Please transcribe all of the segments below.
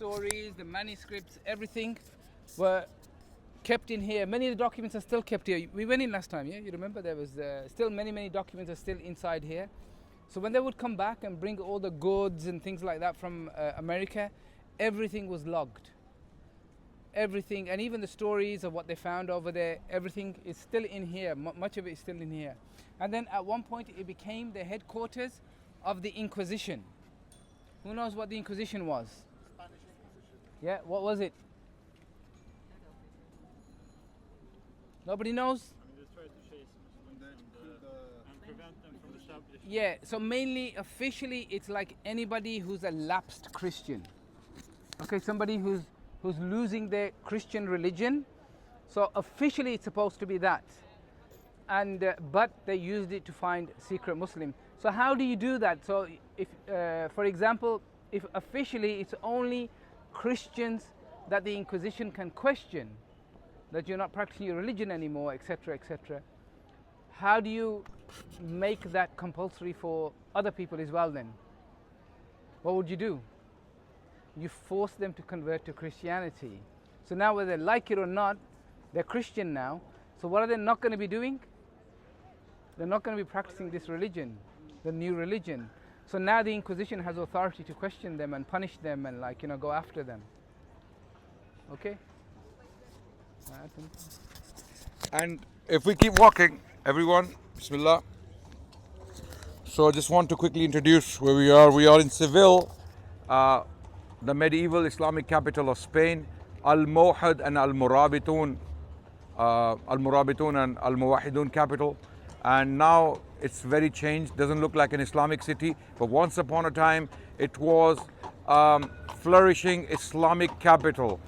stories, the manuscripts, everything were kept in here. Many of the documents are still kept here. We went in last time, yeah? You remember there was still many documents are still inside here. So when they would come back and bring all the goods and things like that from America, everything was logged. Everything, and even the stories of what they found over there, everything is still in here. Much of it is still in here. And then at one point it became the headquarters of the Inquisition. Who knows what the Inquisition was? Spanish Inquisition. Yeah, what was it? Nobody knows? I mean, they tried to chase Muslims and prevent them from establishing. Yeah, so mainly, officially, it's like anybody who's a lapsed Christian. Okay, somebody who's losing their Christian religion. So officially it's supposed to be that. And but they used it to find secret Muslim. So how do you do that? So if, for example, if officially it's only Christians that the Inquisition can question, that you're not practicing your religion anymore, etc., etc. How do you make that compulsory for other people as well then? What would you do? You force them to convert to Christianity. So now whether they like it or not, they're Christian now. So what are they not going to be doing? They're not going to be practicing this religion, the new religion. So now the Inquisition has authority to question them and punish them and go after them. Okay? And if we keep walking, everyone, Bismillah. So I just want to quickly introduce where we are. We are in Seville, the medieval Islamic capital of Spain, Al-Mawhid and Al-Murabitun, and Al-Muwahidun capital. And now it's very changed, doesn't look like an Islamic city, but once upon a time it was flourishing Islamic capital.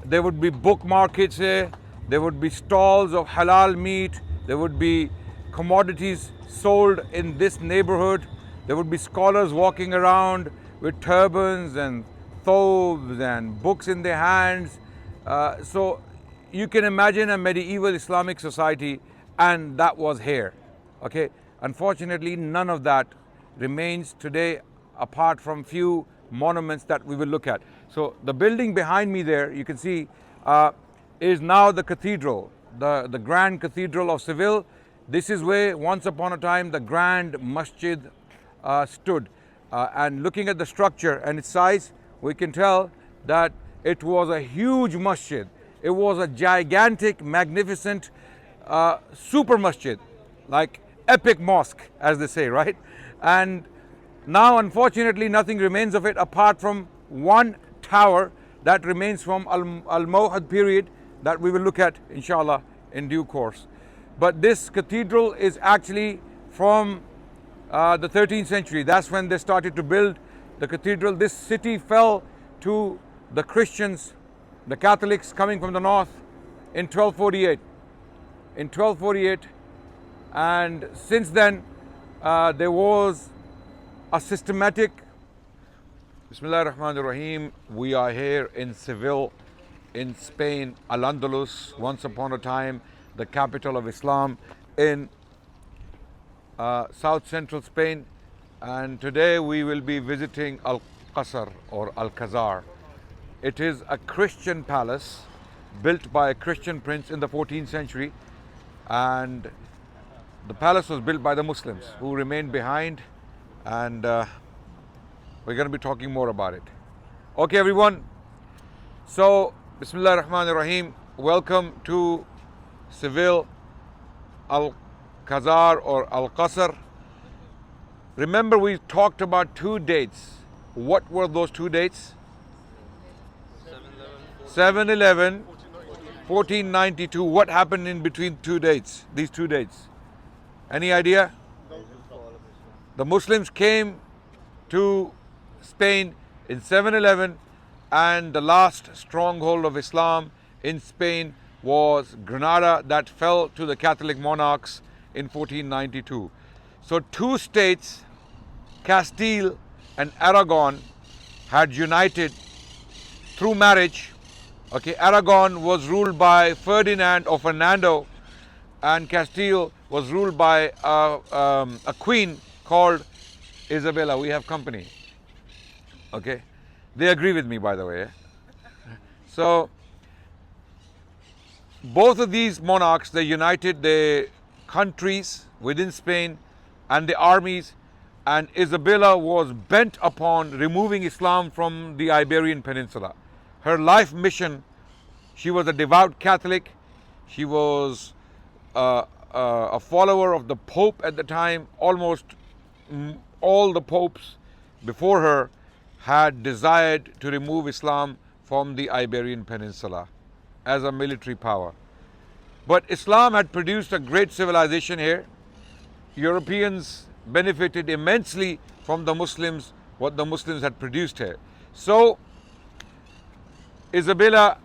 There would be book markets here, there would be stalls of halal meat, there would be commodities sold in this neighborhood, there would be scholars walking around with turbans and thobes and books in their hands. So you can imagine a medieval Islamic society, and that was here. Okay, unfortunately none of that remains today apart from few monuments that we will look at. So the building behind me there, you can see, is now the cathedral, the Grand Cathedral of Seville. This is where once upon a time the Grand Masjid stood. And looking at the structure and its size, we can tell that it was a huge masjid. It was a gigantic, magnificent super masjid, like epic mosque, as they say, right? And now unfortunately nothing remains of it apart from one tower that remains from Al-Mawhid period that we will look at inshallah in due course. But this cathedral is actually from the 13th century. That's when they started to build the cathedral. This city fell to the Christians, the Catholics coming from the north in 1248. In 1248, and since then there was a systematic. Bismillah ar-Rahman ar-Rahim. We are here in Seville, in Spain, Al-Andalus, once upon a time the capital of Islam in south central Spain. And today we will be visiting Al-Kazar or Al-Kazar. It is a Christian palace built by a Christian prince in the 14th century, and the palace was built by the Muslims who remained behind, and we're going to be talking more about it. Okay everyone, so Bismillah ar-Rahman ar-Rahim. Welcome to Seville, Al-Kazar or Al-Kazar. Remember we talked about two dates. What were those two dates? 7/11, 1492. What happened in between these two dates? Any idea? The Muslims came to Spain in 7/11, and the last stronghold of Islam in Spain was Granada, that fell to the Catholic monarchs in 1492. So two states, Castile and Aragon, had united through marriage. Okay, Aragon was ruled by Ferdinand or Fernando, and Castile was ruled by a queen called Isabella. We have company. Okay, they agree with me, by the way. So both of these monarchs, they united their countries within Spain and the armies, and Isabella was bent upon removing Islam from the Iberian Peninsula. Her life mission, she was a devout Catholic, she was a follower of the Pope at the time. Almost all the popes before her had desired to remove Islam from the Iberian Peninsula as a military power. But Islam had produced a great civilization here. Europeans benefited immensely from the Muslims, what the Muslims had produced here. So Isabella,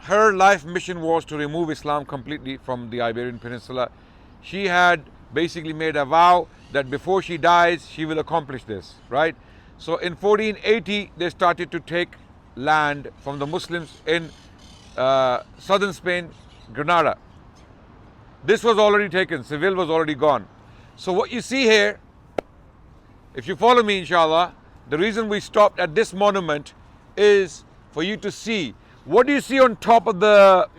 her life mission was to remove Islam completely from the Iberian Peninsula. She had basically made a vow that before she dies, she will accomplish this, right? So in 1480, they started to take land from the Muslims in southern Spain, Granada. This was already taken, Seville was already gone. So what you see here, if you follow me inshallah, the reason we stopped at this monument is for you to see. What do you see on top of the...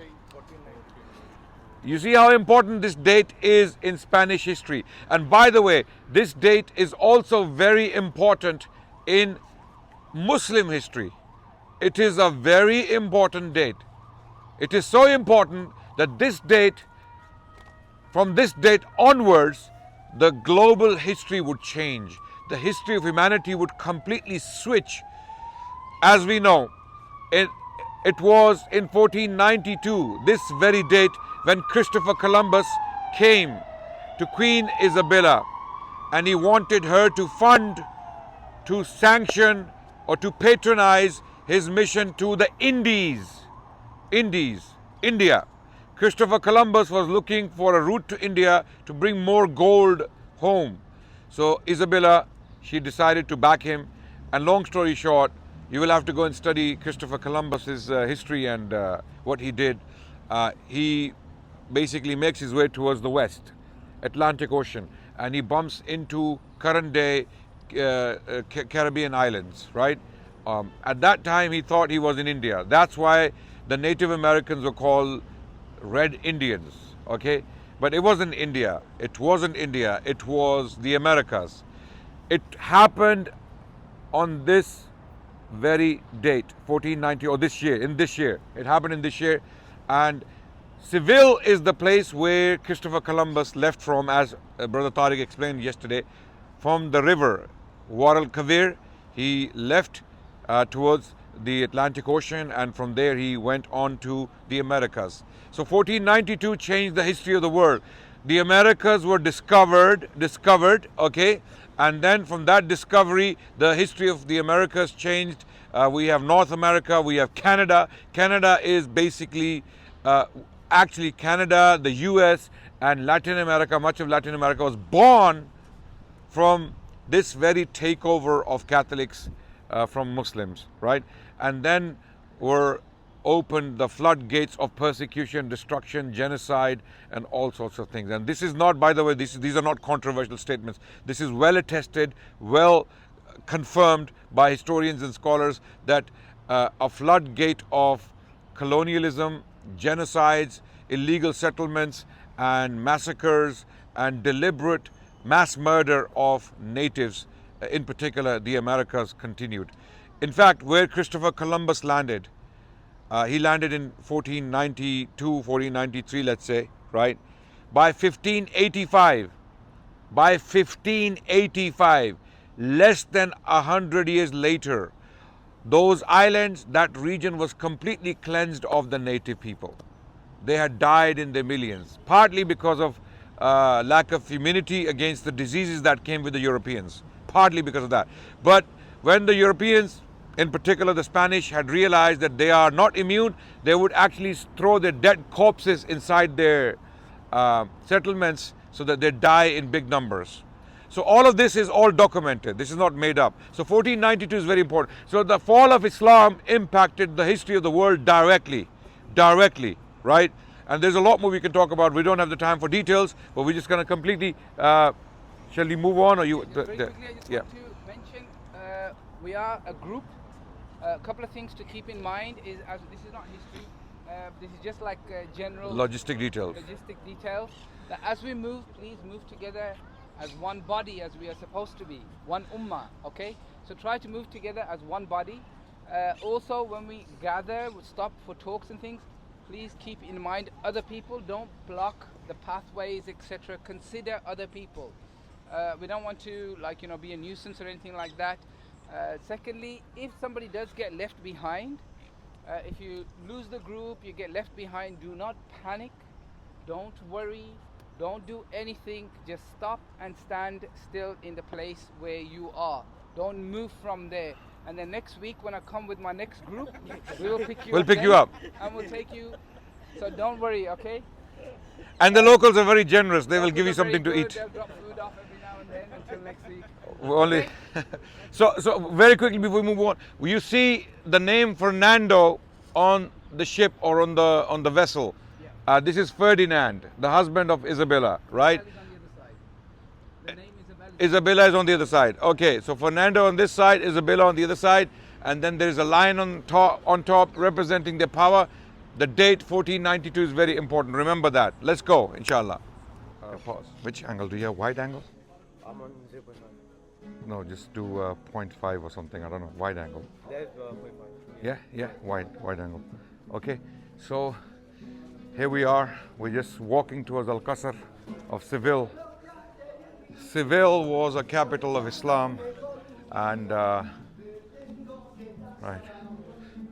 You see how important this date is in Spanish history. And by the way, this date is also very important in Muslim history. It is a very important date. It is so important that this date, from this date onwards, the global history would change. The history of humanity would completely switch. As we know, it was in 1492, this very date, when Christopher Columbus came to Queen Isabella and he wanted her to fund, to sanction or to patronize his mission to the India. Christopher Columbus was looking for a route to India to bring more gold home. So Isabella, she decided to back him, and long story short, you will have to go and study Christopher Columbus's history and what he did. He basically makes his way towards the west, Atlantic Ocean, and he bumps into current day Caribbean islands, right? At that time he thought he was in India. That's why the Native Americans were called Red Indians, okay? But it wasn't India. It wasn't India. It was the Americas. It happened on this very date, 1490, or this year, in this year. It happened in this year. And Seville is the place where Christopher Columbus left from, as Brother Tariq explained yesterday, from the river Guadalquivir. He left towards the Atlantic Ocean, and from there he went on to the Americas. So 1492 changed the history of the world. The Americas were discovered, okay, and then from that discovery, the history of the Americas changed. We have North America, we have Canada. Canada is basically, actually Canada, the US, and Latin America, much of Latin America was born from this very takeover of Catholics from Muslims, right? And then were opened the floodgates of persecution, destruction, genocide, and all sorts of things. And this is not, by the way, these are not controversial statements. This is well attested, well confirmed by historians and scholars that a floodgate of colonialism, genocides, illegal settlements, and massacres, and deliberate mass murder of natives, in particular the Americas, continued. In fact, where Christopher Columbus landed, he landed in 1492, 1493, let's say, right? By 1585, less than 100 years later, those islands, that region was completely cleansed of the native people. They had died in their millions, partly because of lack of immunity against the diseases that came with the Europeans, partly because of that. But when the Europeans, in particular the Spanish, had realized that they are not immune, they would actually throw their dead corpses inside their settlements so that they die in big numbers. So all of this is all documented. This is not made up. So 1492 is very important. So the fall of Islam impacted the history of the world directly, right? And there's a lot more we can talk about. We don't have the time for details, but we're just going to completely, shall we move on? Or you? Very quickly, I just want to mention, we are a group A couple of things to keep in mind is, as this is not history, this is just like general Logistic details. logistic details. That as we move, please move together as one body, as we are supposed to be, one ummah. Okay, so try to move together as one body. Also, when we gather, we stop for talks and things. Please keep in mind other people. Don't block the pathways, etc. Consider other people. We don't want to, like, be a nuisance or anything like that. Secondly, if somebody does get left behind, if you lose the group, you get left behind, do not panic, don't worry, don't do anything, just stop and stand still in the place where you are. Don't move from there. And then next week when I come with my next group, we will pick you We'll up pick then, you up. and we'll take you. So don't worry, okay? And the locals are very generous. They will Locals give you are very something to good. eat. They'll drop food off every now and then until next week. Only. So very quickly before we move on, you see the name Fernando on the ship or on the vessel. This is Ferdinand, the husband of Isabella, right? Isabella is on the other side. The name Isabella. Isabella is on the other side. Okay, so Fernando on this side, Isabella on the other side, and then there is a lion on top representing their power. The date 1492 is very important. Remember that. Let's go, inshallah. Pause. Which angle? Do you have wide angle? I'm on 0.5. No, just do 0.5 or something. I don't know. Wide angle. There's 0.5. Yeah, wide angle. Okay, so here we are. We're just walking towards Al-Kazar of Seville. Seville was a capital of Islam, and right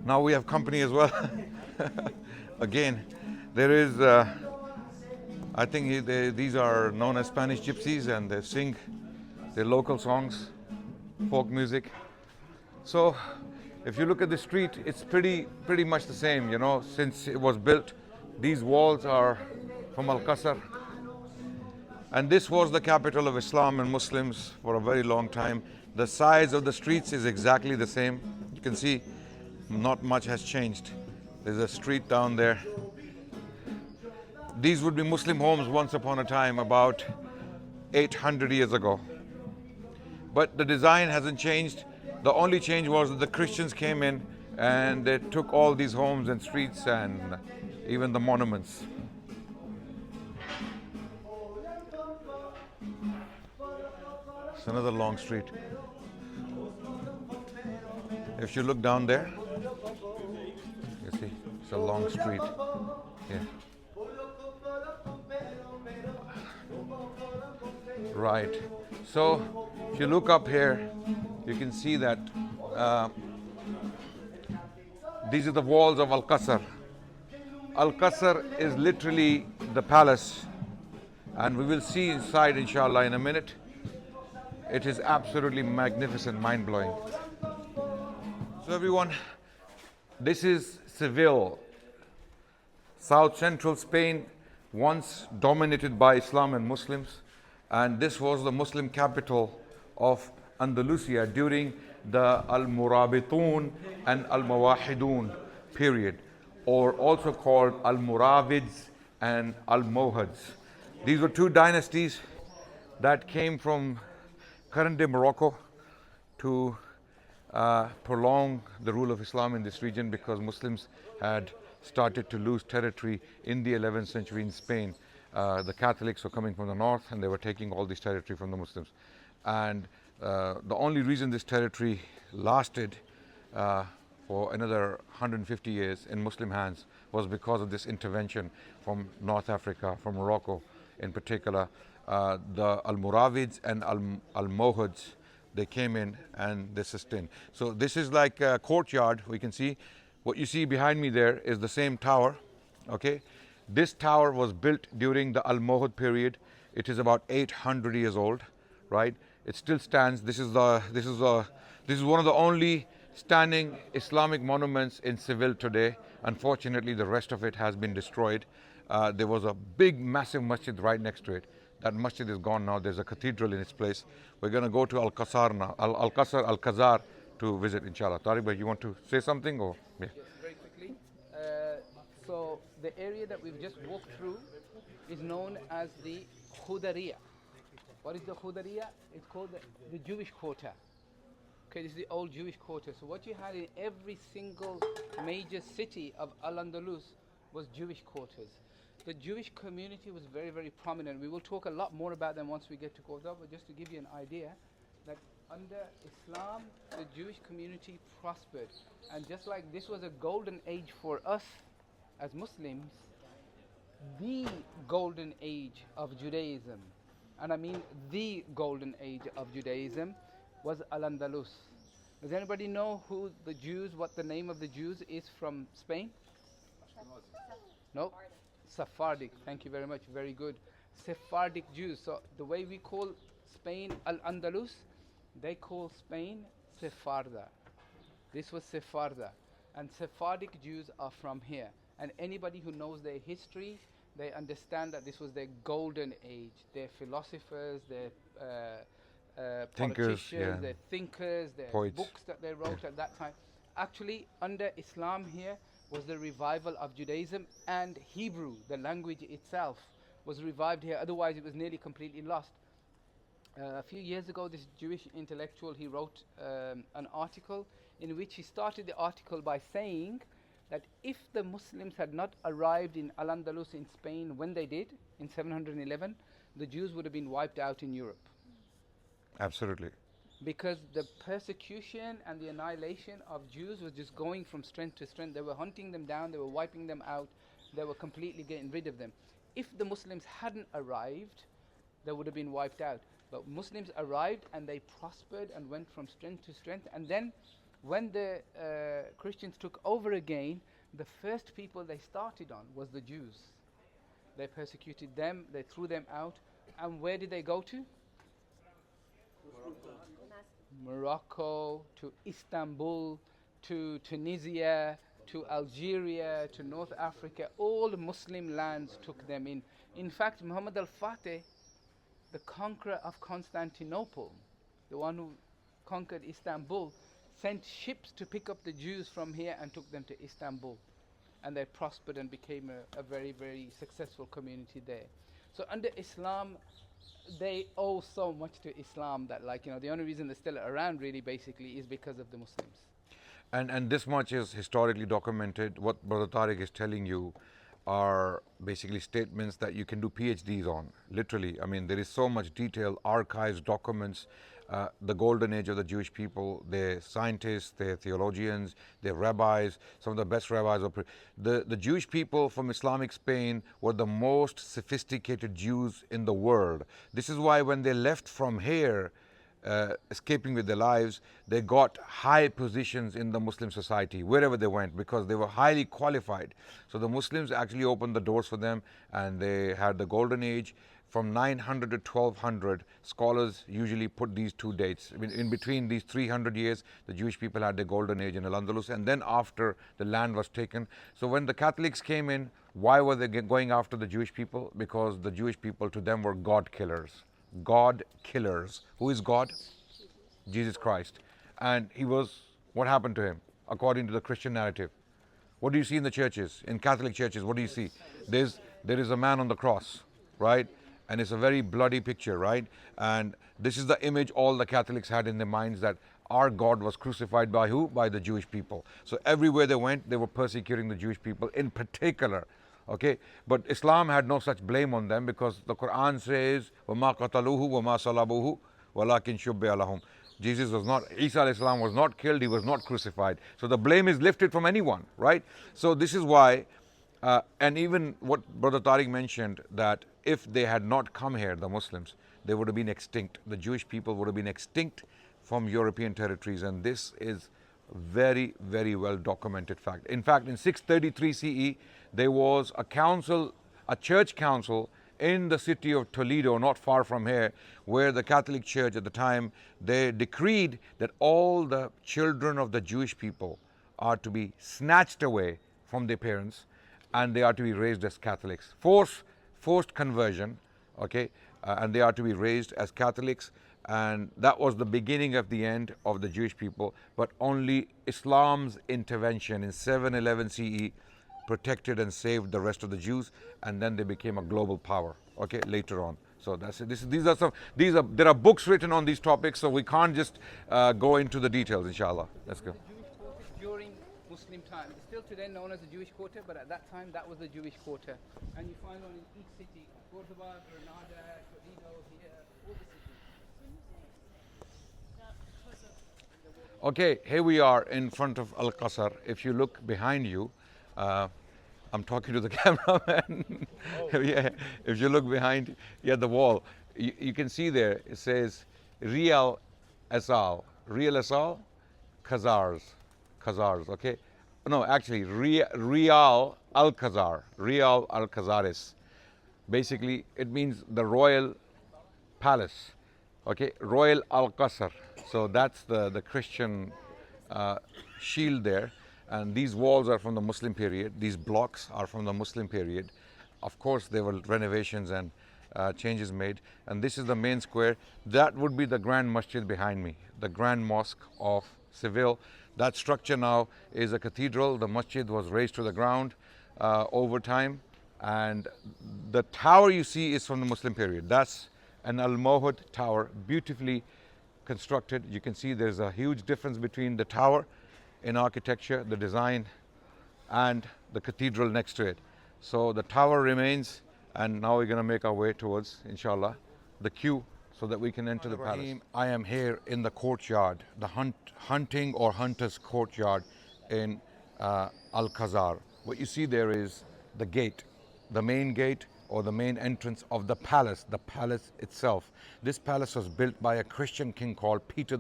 now we have company as well. Again, there is. I think these are known as Spanish gypsies, and they sing their local songs, folk music. So, if you look at the street, it's pretty much the same. Since it was built, these walls are from Al-Kazar. And this was the capital of Islam and Muslims for a very long time. The size of the streets is exactly the same. You can see not much has changed. There's a street down there. These would be Muslim homes once upon a time, about 800 years ago. But the design hasn't changed. The only change was that the Christians came in and they took all these homes and streets and even the monuments. It's another long street. If you look down there, you see it's a long street. Yeah. Right. So if you look up here, you can see that these are the walls of Al-Kazar. Al-Kazar is literally the palace, and we will see inside, inshallah, in a minute. It is absolutely magnificent, mind-blowing. So everyone, this is Seville, south central Spain, once dominated by Islam and Muslims, and this was the Muslim capital of Andalusia during the Al-Murabitun and Al-Mawahidun period, or also called Al-Muravids and Al-Mohads. These were two dynasties that came from current-day Morocco to prolong the rule of Islam in this region, because Muslims had started to lose territory in the 11th century in Spain. The Catholics were coming from the north and they were taking all this territory from the Muslims. And the only reason this territory lasted for another 150 years in Muslim hands was because of this intervention from North Africa, from Morocco in particular. The Al-Muravids and Al-Mohads, they came in and they sustained. So this is like a courtyard. We can see what you see behind me there is the same tower. Okay, this tower was built during the Al-Mohad period. It is about 800 years old, right? It still stands. This is one of the only standing Islamic monuments in Seville today. Unfortunately, the rest of it has been destroyed. There was a big, massive masjid right next to it. That masjid is gone now. There's a cathedral in its place. We're going to go to Al-Kazar now, Al-Kazar to visit, inshallah. Tariq, you want to say something? Or yeah. Yes, very quickly. So the area that we've just walked through is known as the Khudariya. What is the Khudariya? It's called the Jewish quarter. Okay, this is the old Jewish quarter. So what you had in every single major city of Al-Andalus was Jewish quarters. The Jewish community was very, very prominent. We will talk a lot more about them once we get to Cordoba, but just to give you an idea that under Islam, the Jewish community prospered. And just like this was a golden age for us as Muslims, the golden age of Judaism, and I mean the golden age of Judaism, was Al-Andalus. Does anybody know who the Jews, what the name of the Jews is from Spain? No? Sephardic. Thank you very much. Very good. Sephardic Jews. So the way we call Spain Al-Andalus, they call Spain Sepharda. This was Sepharda. And Sephardic Jews are from here. And anybody who knows their history, they understand that this was their golden age. Their philosophers, their Thinkers, politicians, yeah. their thinkers, their Poets. books that they wrote at that time. Actually, under Islam here was the revival of Judaism, and Hebrew, the language itself, was revived here. Otherwise, it was nearly completely lost. A few years ago, this Jewish intellectual, he wrote an article in which he started the article by saying that if the Muslims had not arrived in Al-Andalus in Spain when they did, in 711, the Jews would have been wiped out in Europe. Absolutely. Because the persecution and the annihilation of Jews was just going from strength to strength. They were hunting them down, they were wiping them out, they were completely getting rid of them. If the Muslims hadn't arrived, they would have been wiped out. But Muslims arrived and they prospered and went from strength to strength. And then when the Christians took over again, the first people they started on was the Jews. They persecuted them, they threw them out. And where did they go to? Morocco, to Istanbul, to Tunisia, to Algeria, to North Africa. All the Muslim lands took them in. In fact, Muhammad al-Fatih, the conqueror of Constantinople, the one who conquered Istanbul, sent ships to pick up the Jews from here and took them to Istanbul. And they prospered and became a very, very successful community there. So under Islam, they owe so much to Islam that, like, the only reason they're still around really basically is because of the Muslims. And this much is historically documented. What Brother Tariq is telling you are basically statements that you can do PhDs on, literally. I mean, there is so much detail, archives, documents, the golden age of the Jewish people, their scientists, their theologians, their rabbis, some of the best rabbis. The Jewish people from Islamic Spain were the most sophisticated Jews in the world. This is why when they left from here, escaping with their lives, they got high positions in the Muslim society wherever they went because they were highly qualified. So the Muslims actually opened the doors for them, and they had the golden age. From 900 to 1200, scholars usually put these two dates. I mean, in between these 300 years, the Jewish people had their golden age in Al-Andalus, and then after the land was taken. So when the Catholics came in, why were they going after the Jewish people? Because the Jewish people to them were God killers. God killers. Who is God? Jesus Christ. And he was, what happened to him according to the Christian narrative? What do you see in the churches, in Catholic churches? What do you see? There is a man on the cross, right? And it's a very bloody picture, right? And this is the image all the Catholics had in their minds, that our God was crucified by who? By the Jewish people. So everywhere they went, they were persecuting the Jewish people in particular. Okay, but Islam had no such blame on them, because the Quran says, وَمَا قَتَلُوهُ وَمَا صَلَبُوهُ وَلَكِنْ شُبِّهَ لَهُم. Jesus was not, Isa alayhi salam was not killed, he was not crucified. So the blame is lifted from anyone, right? So this is why, and even what Brother Tariq mentioned, that if they had not come here, the Muslims, they would have been extinct. The Jewish people would have been extinct from European territories, and this is very, very well documented fact. In fact, in 633 CE, there was a council, a church council in the city of Toledo, not far from here, where the Catholic Church at the time, they decreed that all the children of the Jewish people are to be snatched away from their parents, and they are to be raised as Catholics. Forced conversion, okay, and they are to be raised as Catholics. And that was the beginning of the end of the Jewish people. But only Islam's intervention in 711 CE protected and saved the rest of the Jews, and then they became a global power, okay, later on. So that's it. There are books written on these topics, so we can't just go into the details, inshallah. Let's go. Jewish quarter during Muslim time. It's still today known as the Jewish quarter, but at that time that was the Jewish quarter. And you find one in each city: Cordoba, Granada, Toledo, here, all the cities. Okay, here we are in front of Al-Kazar. If you look behind you, I'm talking to the cameraman. Yeah, if you look behind, the wall, you can see there, it says Real Asal, Khazars, okay? No, actually, Real Al-Kazar, Real Al-Kazaris. Basically, it means the royal palace, okay? Royal Al-Kazar. So that's the Christian shield there. And these walls are from the Muslim period. These blocks are from the Muslim period. Of course, there were renovations and changes made. And this is the main square. That would be the Grand Masjid behind me, the Grand Mosque of Seville. That structure now is a cathedral. The masjid was raised to the ground over time. And the tower you see is from the Muslim period. That's an Al-Mohud tower, beautifully constructed. You can see there's a huge difference between the tower in architecture, the design, and the cathedral next to it. So the tower remains, and now we're going to make our way towards, inshallah, the queue so that we can enter the palace. I am here in the courtyard, the hunting or hunter's courtyard in Al-Kazar. What you see there is the gate, the main gate or the main entrance of the palace itself. This palace was built by a Christian king called Peter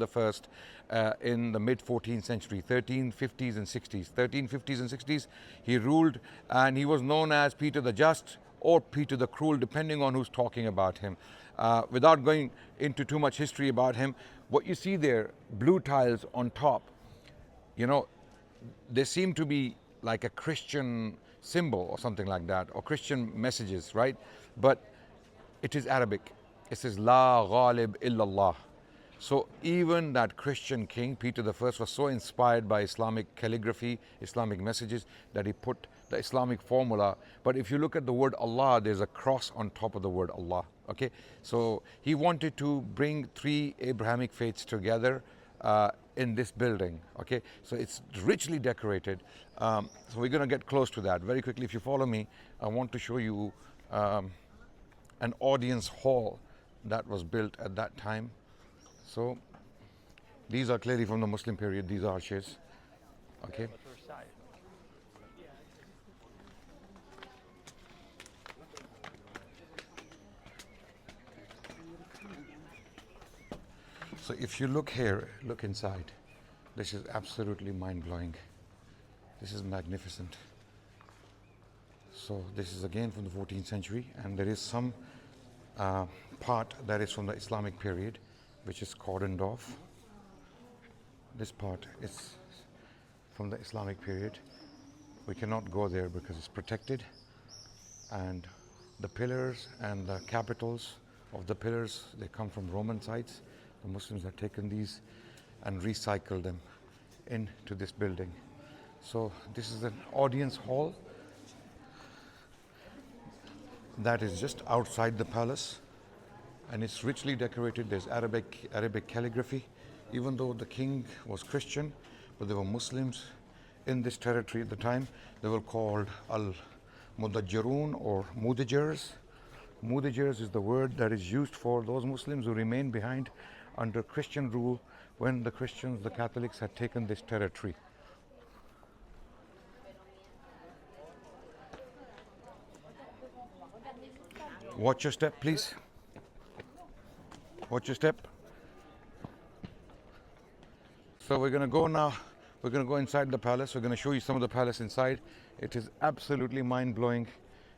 I in the mid-14th century, 1350s and 60s. 1350s and 60s, he ruled, and he was known as Peter the Just or Peter the Cruel, depending on who's talking about him. Without going into too much history about him, what you see there, blue tiles on top, you know, they seem to be like a Christian symbol or something like that, or Christian messages, right? But it is Arabic. It says La Ghalib illallah. So even that Christian king, Peter I, was so inspired by Islamic calligraphy, Islamic messages, that he put the Islamic formula. But if you look at the word Allah, there's a cross on top of the word Allah. Okay, so he wanted to bring three Abrahamic faiths together in this building. Okay, so it's richly decorated. So we're going to get close to that very quickly. If you follow me, I want to show you an audience hall that was built at that time. So these are clearly from the Muslim period, these arches. Okay. So if you look here, look inside. This is absolutely mind-blowing. This is magnificent. So this is again from the 14th century, and there is some part that is from the Islamic period, which is cordoned off. This part is from the Islamic period. We cannot go there because it's protected, and the pillars and the capitals of the pillars, they come from Roman sites. The Muslims have taken these and recycled them into this building. So this is an audience hall that is just outside the palace, and it's richly decorated. There's Arabic calligraphy. Even though the king was Christian, but there were Muslims in this territory at the time. They were called al-Mudajjarun or Mudajjars. Mudajjars is the word that is used for those Muslims who remained behind under Christian rule when the Christians, the Catholics, had taken this territory. Watch your step, please. Watch your step. So we're going to go now. We're going to go inside the palace. We're going to show you some of the palace inside. It is absolutely mind-blowing.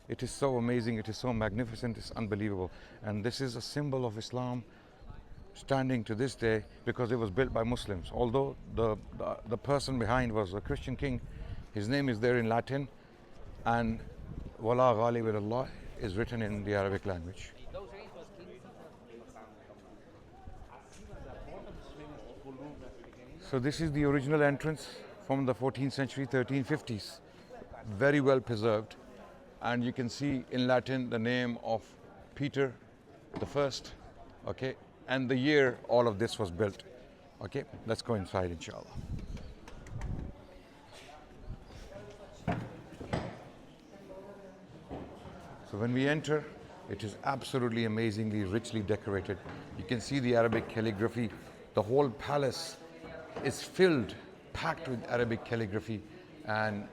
It is so amazing. It is so magnificent. It's unbelievable. And this is a symbol of Islam standing to this day because it was built by Muslims. Although the person behind was a Christian king, his name is there in Latin, and Wala Ghalib ilallah is written in the Arabic language. So this is the original entrance from the 14th century, 1350s. Very well preserved. And you can see in Latin the name of Peter the first, okay, and the year all of this was built. Okay, let's go inside, inshallah. So when we enter, it is absolutely amazingly richly decorated. You can see the Arabic calligraphy. The whole palace is filled, packed with Arabic calligraphy and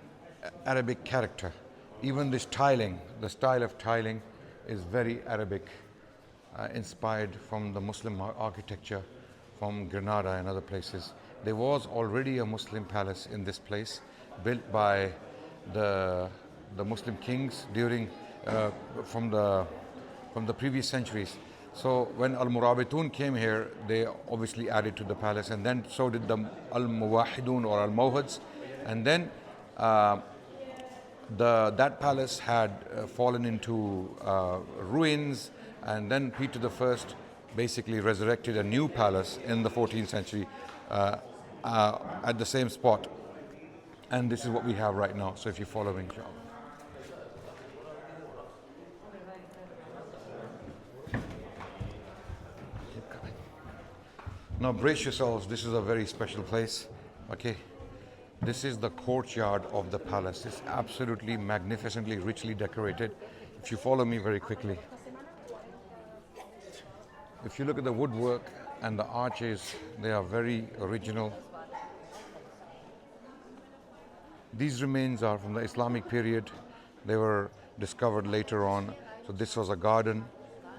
Arabic character. Even this tiling, the style of tiling is very Arabic, inspired from the Muslim architecture from Granada and other places. There was already a Muslim palace in this place, built by the Muslim kings during from the previous centuries. So when Al-Murabitun came here, they obviously added to the palace, and then so did the Al-Muwahidun or Al-Mawhids, and then that palace had fallen into ruins, and then Peter I basically resurrected a new palace in the 14th century at the same spot, and this is what we have right now. So if you follow me, inshallah. Now brace yourselves, this is a very special place, okay? This is the courtyard of the palace. It's absolutely magnificently, richly decorated. If you follow me very quickly. If you look at the woodwork and the arches, they are very original. These remains are from the Islamic period. They were discovered later on. So this was a garden,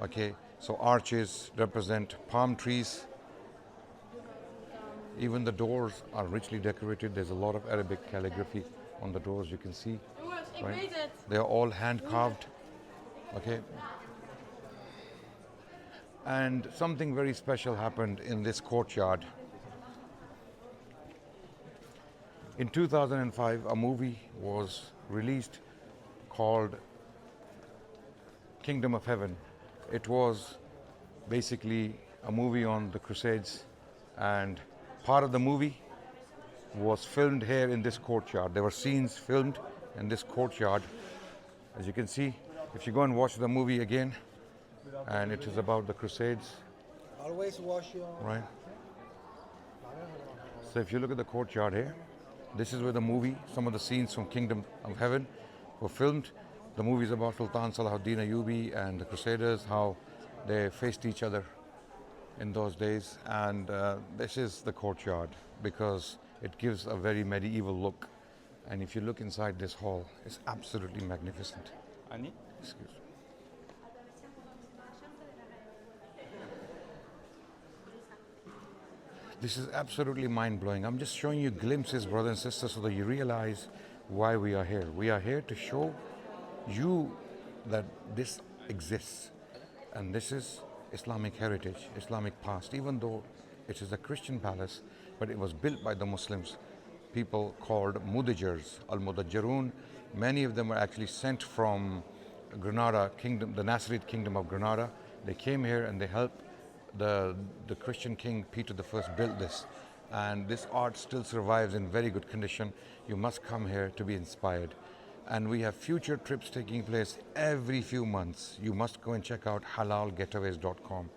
okay? So arches represent palm trees. Even the doors are richly decorated. There's a lot of Arabic calligraphy on the doors, you can see. Right? They are all hand carved, okay? And something very special happened in this courtyard. In 2005, a movie was released called Kingdom of Heaven. It was basically a movie on the Crusades, and part of the movie was filmed here in this courtyard. There were scenes filmed in this courtyard. As you can see, if you go and watch the movie again, and it is about the Crusades. Always wash your... Right. So if you look at the courtyard here, this is where the movie, some of the scenes from Kingdom of Heaven were filmed. The movie is about Sultan Salahuddin Ayyubi and the Crusaders, how they faced each other in those days. And this is the courtyard because it gives a very medieval look. And if you look inside this hall, it's absolutely magnificent. Excuse me. This is absolutely mind-blowing. I'm just showing you glimpses, brothers and sisters, so that you realize why we are here. We are here to show you that this exists. And this is Islamic heritage, Islamic past. Even though it is a Christian palace, but it was built by the Muslims, people called Mudajjars, Al-Mudajjarun. Many of them were actually sent from Granada kingdom, the Nasrid kingdom of Granada. They came here and they helped the Christian king Peter I built this, and this art still survives in very good condition. You must come here to be inspired. And we have future trips taking place every few months. You must go and check out halalgetaways.com,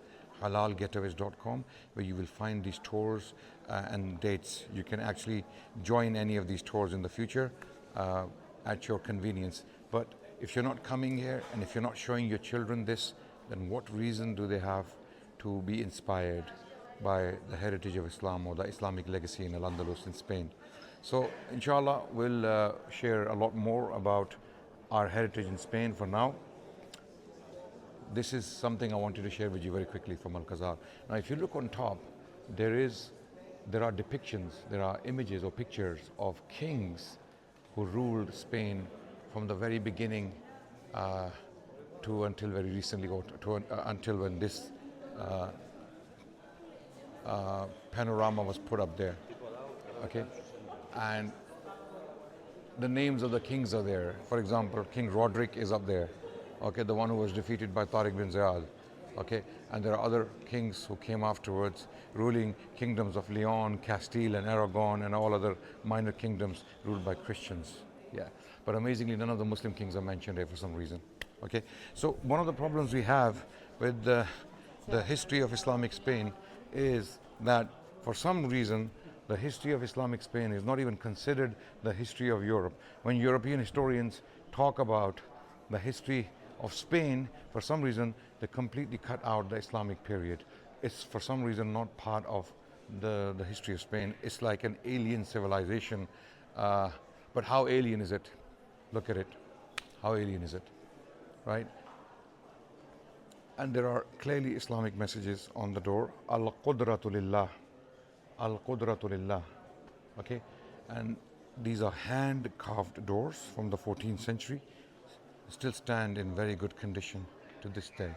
halalgetaways.com, where you will find these tours and dates. You can actually join any of these tours in the future at your convenience. But if you're not coming here and if you're not showing your children this, then what reason do they have to be inspired by the heritage of Islam or the Islamic legacy in Al-Andalus in Spain? So inshallah we'll share a lot more about our heritage in Spain. For now, this is something I wanted to share with you very quickly from Al-Kazar. Now if you look on top, there are depictions, there are images or pictures of kings who ruled Spain from the very beginning to until very recently, or until when this panorama was put up there, okay? And the names of the kings are there. For example, King Roderick is up there, okay, the one who was defeated by Tariq bin Ziyad, okay? And there are other kings who came afterwards, ruling kingdoms of Leon, Castile and Aragon and all other minor kingdoms ruled by Christians, yeah. But amazingly, none of the Muslim kings are mentioned here for some reason, okay? So one of the problems we have with the history of Islamic Spain is that for some reason the history of Islamic Spain is not even considered the history of Europe. When European historians talk about the history of Spain, for some reason they completely cut out the Islamic period. It's for some reason not part of the history of Spain. It's like an alien civilization. But how alien is it? Look at it. How alien is it? Right? And there are clearly Islamic messages on the door. Al-Qudratu Lillah. Al-Qudratu Lillah. Okay? And these are hand-carved doors from the 14th century. Still stand in very good condition to this day.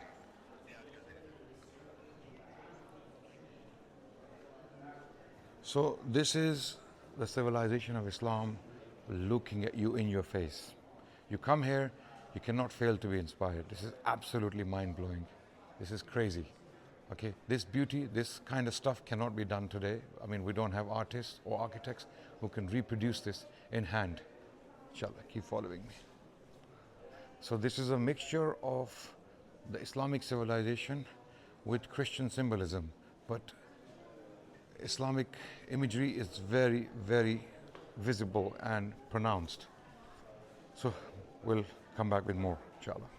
So this is the civilization of Islam looking at you in your face. You come here, you cannot fail to be inspired. This is absolutely mind-blowing. This is crazy. Okay, this beauty, this kind of stuff cannot be done today. I mean, we don't have artists or architects who can reproduce this in hand. Inshallah, keep following me. So this is a mixture of the Islamic civilization with Christian symbolism, but Islamic imagery is very, very visible and pronounced. So we'll come back with more, inshallah.